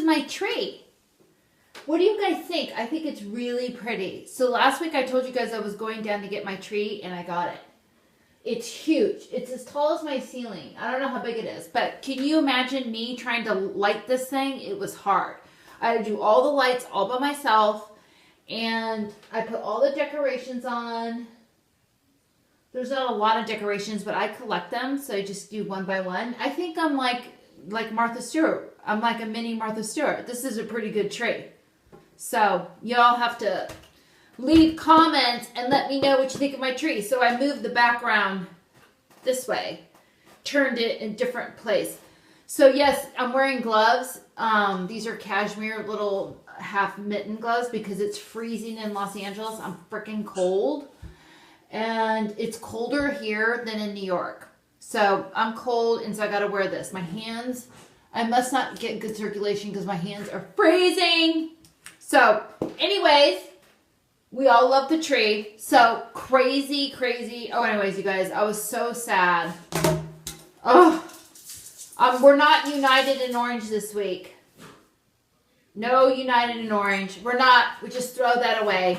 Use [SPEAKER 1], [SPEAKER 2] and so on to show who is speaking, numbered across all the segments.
[SPEAKER 1] my tree. What do you guys think? I think it's really pretty. So last week I told you guys I was going down to get my tree and I got it. It's huge. It's as tall as my ceiling. I don't know how big it is, but can you imagine me trying to light this thing? It was hard. I had to do all the lights all by myself, and I put all the decorations on. There's not a lot of decorations, but I collect them, so I just do one by one. I think I'm like Martha Stewart. I'm like a mini Martha Stewart. This is a pretty good tree. So y'all have to leave comments and let me know what you think of my tree. So I moved the background this way, turned it in a different place. So yes, I'm wearing gloves. These are cashmere little half mitten gloves because it's freezing in Los Angeles. I'm freaking cold. And it's colder here than in New York. So I'm cold, and so I got to wear this. My hands, I must not get good circulation because my hands are freezing. So anyways, we all love the tree. So crazy. Oh, anyways, you guys, I was so sad. Oh, we're not united in orange this week. No united in orange. We're not. We just throw that away.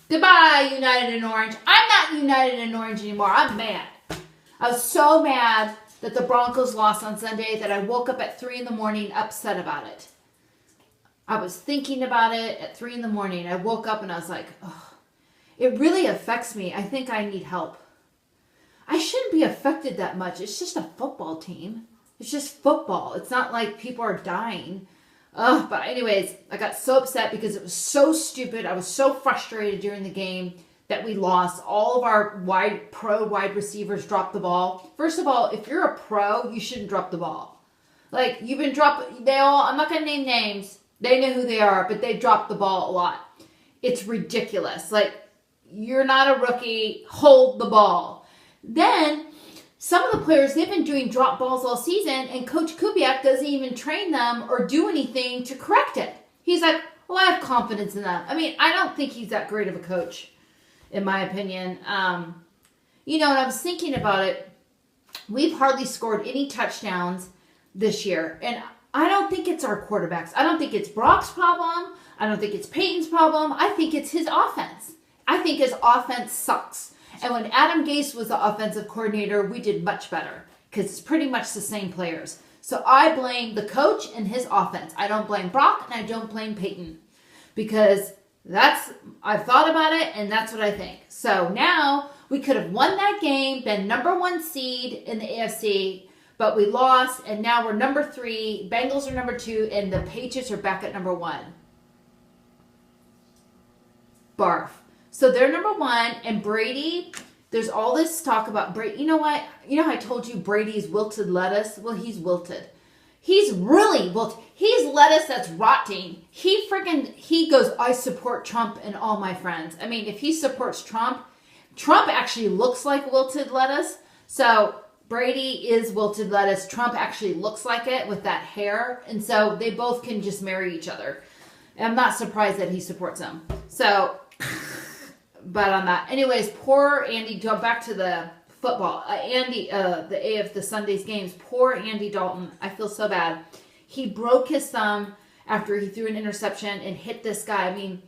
[SPEAKER 1] Goodbye, United in Orange. I'm not United in Orange anymore. I'm mad. I was so mad that the Broncos lost on Sunday that I woke up at 3 in the morning upset about it. I was thinking about it at 3 in the morning. I woke up and I was like, oh, it really affects me. I think I need help. I shouldn't be affected that much. It's just a football team. It's just football. It's not like people are dying. But anyways, I got so upset because it was so stupid. I was so frustrated during the game that we lost. All of our pro wide receivers dropped the ball. First of all, if you're a pro, you shouldn't drop the ball. Like, you've been dropping, I'm not going to name names. They know who they are, but they dropped the ball a lot. It's ridiculous. Like, you're not a rookie. Hold the ball. Then, some of the players, they've been doing drop balls all season, and Coach Kubiak doesn't even train them or do anything to correct it. He's like, well, I have confidence in them. I mean, I don't think he's that great of a coach, in my opinion. And I was thinking about it. We've hardly scored any touchdowns this year, and I don't think it's our quarterbacks. I don't think it's Brock's problem. I don't think it's Peyton's problem. I think it's his offense. I think his offense sucks. And when Adam Gase was the offensive coordinator, we did much better because it's pretty much the same players. So I blame the coach and his offense. I don't blame Brock and I don't blame Peyton because I've thought about it and that's what I think. So now we could have won that game, been number 1 seed in the AFC, but we lost and now we're number 3. Bengals are number 2 and the Patriots are back at number 1. Barf. So they're number 1, and Brady, there's all this talk about Brady. You know what? You know how I told you Brady's wilted lettuce? Well, he's wilted. He's really wilted. He's lettuce that's rotting. He goes, I support Trump and all my friends. I mean, if he supports Trump actually looks like wilted lettuce. So Brady is wilted lettuce. Trump actually looks like it with that hair. And so they both can just marry each other. And I'm not surprised that he supports them. So... But on that, anyways, poor Andy. Go back to the football. The Sunday's games. Poor Andy Dalton. I feel so bad. He broke his thumb after he threw an interception and hit this guy. I mean,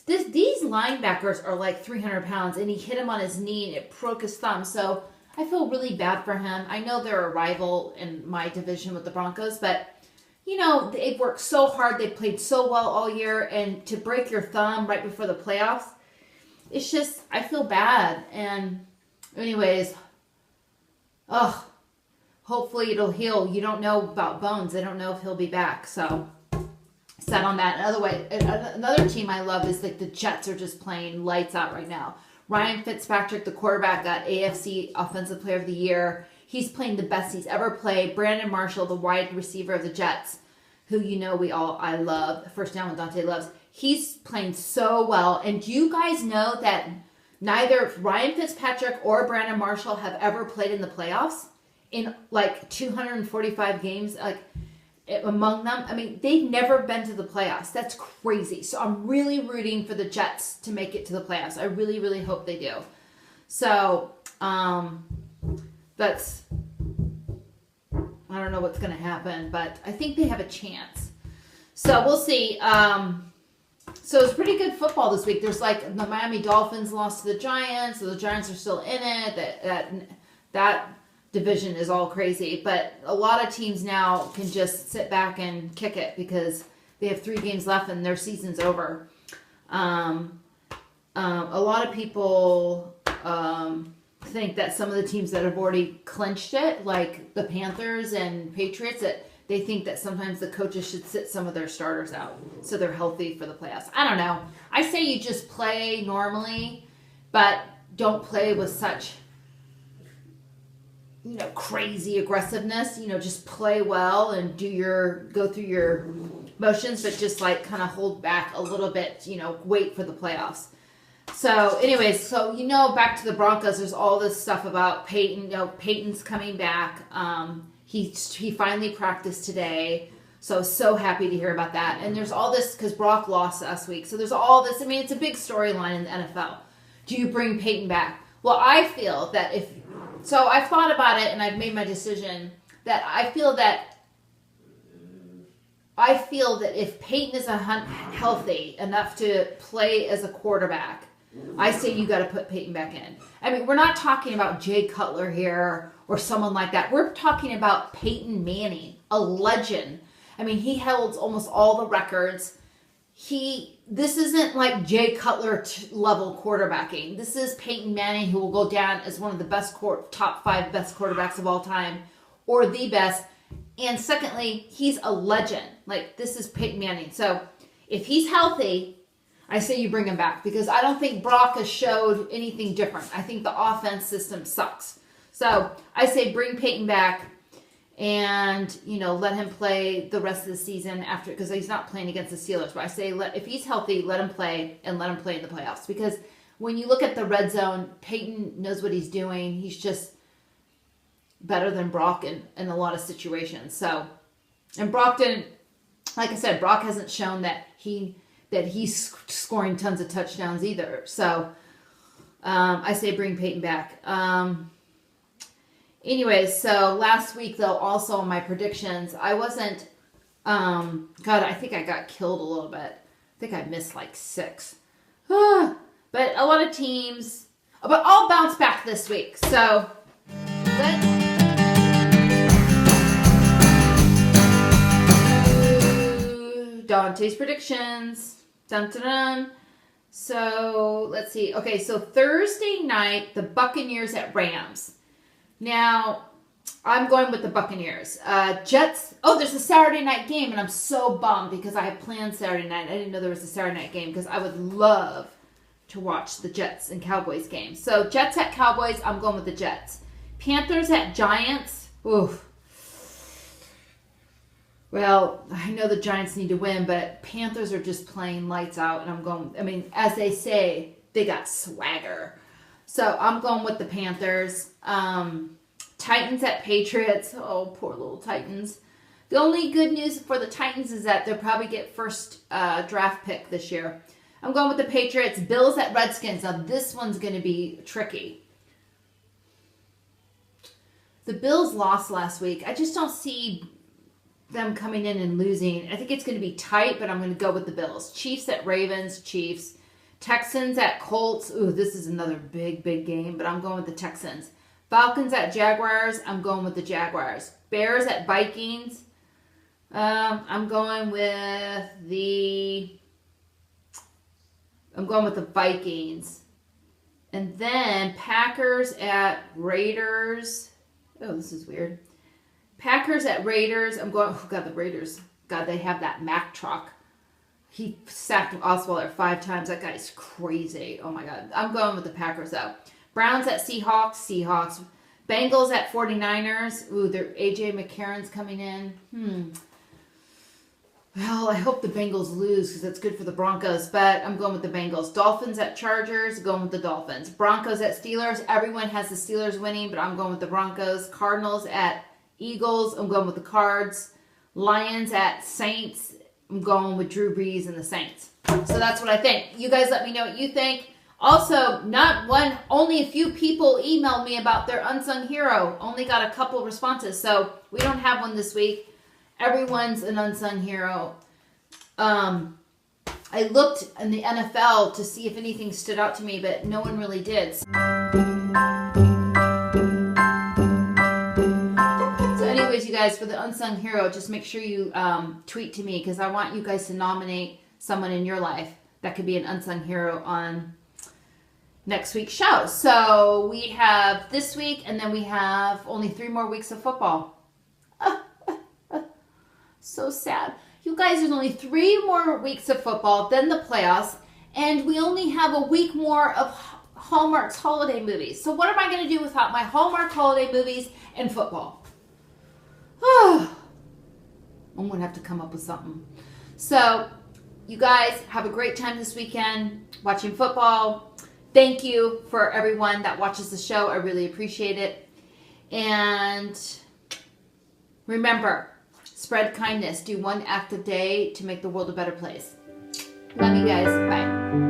[SPEAKER 1] these linebackers are like 300 pounds, and he hit him on his knee and it broke his thumb. So I feel really bad for him. I know they're a rival in my division with the Broncos, but they've worked so hard. They played so well all year, and to break your thumb right before the playoffs. It's just, I feel bad. And anyways, hopefully it'll heal. You don't know about Bones. I don't know if he'll be back. So, set on that. Another team I love is like the Jets are just playing lights out right now. Ryan Fitzpatrick, the quarterback, got AFC Offensive Player of the Year. He's playing the best he's ever played. Brandon Marshall, the wide receiver of the Jets, who I love. First down with Dante loves. He's playing so well. And do you guys know that neither Ryan Fitzpatrick or Brandon Marshall have ever played in the playoffs in like 245 games among them? I mean, they've never been to the playoffs. That's crazy. So I'm really rooting for the Jets to make it to the playoffs. I really, really hope they do. So that's, I don't know what's going to happen, but I think they have a chance. So we'll see. So it's pretty good football this week. There's like the Miami Dolphins lost to the Giants, so the Giants are still in it. That division is all crazy, but a lot of teams now can just sit back and kick it because they have 3 games left and their season's over. A lot of people think that some of the teams that have already clinched it, like the Panthers and Patriots, that they think that sometimes the coaches should sit some of their starters out so they're healthy for the playoffs. I don't know. I say you just play normally, but don't play with such, crazy aggressiveness. Just play well and go through your motions, but just like kind of hold back a little bit, wait for the playoffs. So anyways, back to the Broncos, there's all this stuff about Peyton. Peyton's coming back. He finally practiced today, so happy to hear about that. And there's all this because Brock lost last week, so there's all this. I mean, it's a big storyline in the NFL. Do you bring Peyton back? Well, I feel that I've thought about it and I've made my decision that I feel that if Peyton is healthy enough to play as a quarterback, I say you got to put Peyton back in. I mean, we're not talking about Jay Cutler here or someone like that. We're talking about Peyton Manning, a legend. I mean, he held almost all the records. This isn't like Jay Cutler level quarterbacking. This is Peyton Manning, who will go down as one of the top 5 best quarterbacks of all time, or the best. And secondly, he's a legend. Like, this is Peyton Manning. So if he's healthy, I say you bring him back because I don't think Brock has showed anything different. I think the offense system sucks. So I say bring Peyton back and, let him play the rest of the season after, because he's not playing against the Steelers. But I say if he's healthy, let him play and let him play in the playoffs. Because when you look at the red zone, Peyton knows what he's doing. He's just better than Brock in a lot of situations. So, and Brock didn't, like I said, Brock hasn't shown that he's scoring tons of touchdowns either. So, I say bring Peyton back. Anyways, so last week though, also my predictions, I wasn't, I think I got killed a little bit. I think I missed like 6. But a lot of teams, but I'll bounce back this week. So, Dante's predictions. Dun, dun, dun. So, let's see. Okay, so Thursday night, the Buccaneers at Rams. Now, I'm going with the Buccaneers. Jets. Oh, there's a Saturday night game, and I'm so bummed because I have planned Saturday night. I didn't know there was a Saturday night game because I would love to watch the Jets and Cowboys game. So, Jets at Cowboys, I'm going with the Jets. Panthers at Giants. Oof. Well, I know the Giants need to win, but Panthers are just playing lights out, and I'm going, as they say, they got swagger. So I'm going with the Panthers. Titans at Patriots. Oh, poor little Titans. The only good news for the Titans is that they'll probably get first draft pick this year. I'm going with the Patriots. Bills at Redskins. Now, this one's going to be tricky. The Bills lost last week. I just don't see them coming in and losing. I think it's going to be tight, but I'm going to go with the Bills. Chiefs at Ravens. Chiefs. Texans at Colts. Ooh, this is another big game, but I'm going with the Texans. Falcons at Jaguars. I'm going with the Jaguars. Bears at Vikings. I'm going with the Vikings. And then Packers at Raiders. Oh, this is weird. Packers at Raiders. I'm going, oh God, the Raiders. God, they have that Mack truck. He sacked Osweiler 5 times. That guy's crazy. Oh my God. I'm going with the Packers though. Browns at Seahawks. Seahawks. Bengals at 49ers. Ooh, AJ McCarron's coming in. Well, I hope the Bengals lose because that's good for the Broncos, but I'm going with the Bengals. Dolphins at Chargers. Going with the Dolphins. Broncos at Steelers. Everyone has the Steelers winning, but I'm going with the Broncos. Cardinals at Eagles. I'm going with the Cards. Lions at Saints. I'm going with Drew Brees and the Saints. So that's what I think. You guys let me know what you think. Also, only a few people emailed me about their unsung hero. Only got a couple responses, so we don't have one this week. Everyone's an unsung hero. I looked in the NFL to see if anything stood out to me, but no one really did. So anyways, you guys, for the unsung hero, just make sure you tweet to me, because I want you guys to nominate someone in your life that could be an unsung hero on next week's show. So we have this week, and then we have only 3 more weeks of football. So sad. You guys, there's only 3 more weeks of football, then the playoffs, and we only have a week more of Hallmark's holiday movies. So what am I going to do without my Hallmark holiday movies and football? I'm going to have to come up with something. So you guys have a great time this weekend watching football. Thank you for everyone that watches the show. I really appreciate it. And remember, spread kindness. Do one act a day to make the world a better place. Love you guys. Bye.